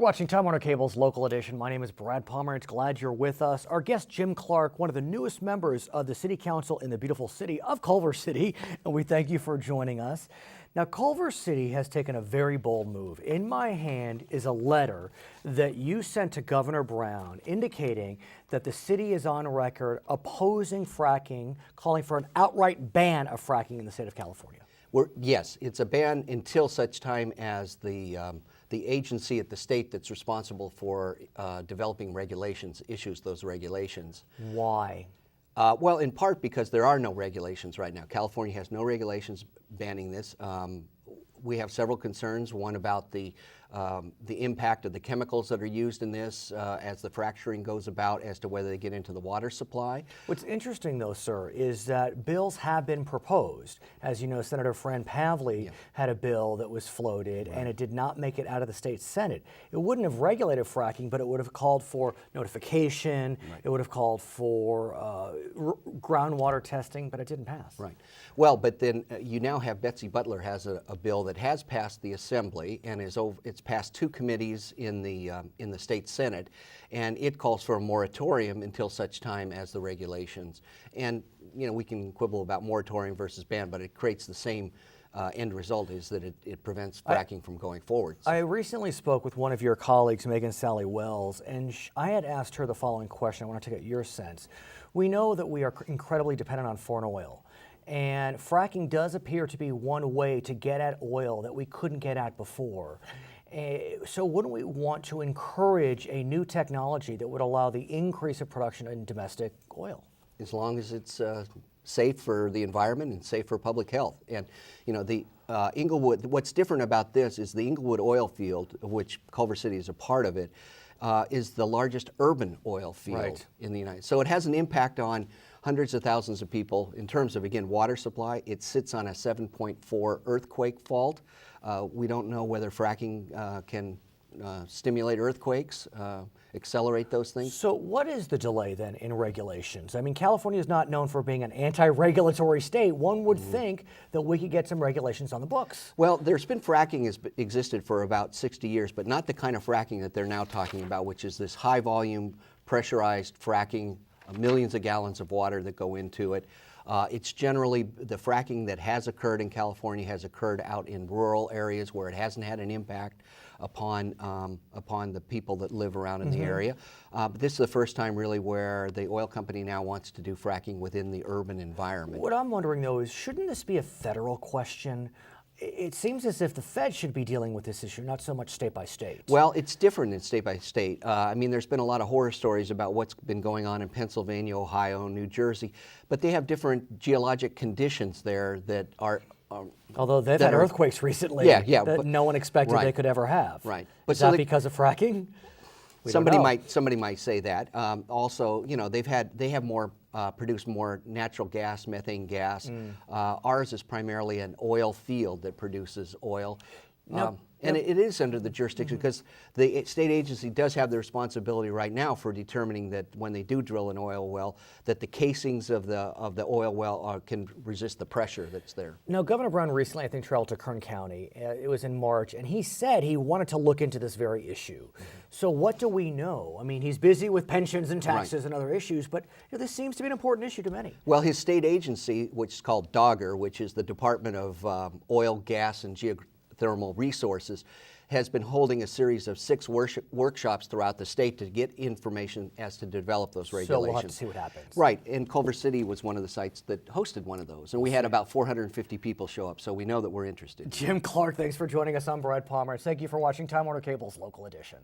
watching Time Warner Cable's Local Edition. My name is Brad Pomerance. Glad you're with us. Our guest, Jim Clarke, one of the newest members of the City Council in the beautiful city of Culver City, and we thank you for joining us. Now, Culver City has taken a very bold move. In my hand is a letter that you sent to Governor Brown indicating that the city is on record opposing fracking, calling for an outright ban of fracking in the state of California. Yes, it's a ban until such time as the agency at the state that's responsible for developing regulations issues those regulations. Why? Well, in part because there are no regulations right now. California has no regulations banning this. We have several concerns. One about the impact of the chemicals that are used in this as the fracturing goes about, as to whether they get into the water supply. What's interesting, though, sir, is that bills have been proposed. As you know, Senator Fran Pavley had a bill that was floated, and it did not make it out of the state Senate. It wouldn't have regulated fracking, but it would have called for notification. It would have called for groundwater testing, but it didn't pass. Right. Well, but then you now have Betsy Butler has a bill that has passed the Assembly and it's passed two committees in the state Senate, and it calls for a moratorium until such time as the regulations. And you know, we can quibble about moratorium versus ban, but it creates the same end result, is that it prevents fracking from going forward. So. I recently spoke with one of your colleagues, Megan Sally Wells, and I had asked her the following question. I want to get your sense. We know that we are incredibly dependent on foreign oil. And fracking does appear to be one way to get at oil that we couldn't get at before. So wouldn't we want to encourage a new technology that would allow the increase of production in domestic oil? As long as it's safe for the environment and safe for public health. And you know, the Inglewood, what's different about this is the Inglewood oil field, of which Culver City is a part of it, is the largest urban oil field in the United States. So it has an impact on hundreds of thousands of people in terms of, again, water supply. It sits on a 7.4 earthquake fault. We don't know whether fracking can stimulate earthquakes, accelerate those things. So what is the delay then in regulations? I mean, California is not known for being an anti-regulatory state. One would think that we could get some regulations on the books. Well, there's been fracking has existed for about 60 years, but not the kind of fracking that they're now talking about, which is this high volume, pressurized fracking, millions of gallons of water that go into it. It's generally the fracking that has occurred in California has occurred out in rural areas where it hasn't had an impact upon the people that live around in the area. But this is the first time really where the oil company now wants to do fracking within the urban environment. What I'm wondering though is, shouldn't this be a federal question? It seems as if the Fed should be dealing with this issue, not so much state by state. Well, it's different in state by state. I mean, there's been a lot of horror stories about what's been going on in Pennsylvania, Ohio, New Jersey, but they have different geologic conditions there that are although they've had earthquakes recently that no one expected they could ever have. Right. But is that because of fracking? Somebody might say that. Also, you know, they have more produce more natural gas, methane gas. Ours is primarily an oil field that produces oil. And it is under the jurisdiction because the state agency does have the responsibility right now for determining that when they do drill an oil well, that the casings of the oil well can resist the pressure that's there. Now, Governor Brown recently, I think, traveled to Kern County. It was in March, and he said he wanted to look into this very issue. So what do we know? I mean, he's busy with pensions and taxes and other issues, but you know, this seems to be an important issue to many. Well, his state agency, which is called DOGGR, which is the Department of Oil, Gas, and Geothermal Resources, has been holding a series of 6 workshops throughout the state to get information as to develop those regulations. So we'll have to see what happens. Right, and Culver City was one of the sites that hosted one of those, and we had about 450 people show up, so we know that we're interested. Jim Clarke, thanks for joining us. I'm Brad Pomerance. Thank you for watching Time Warner Cable's Local Edition.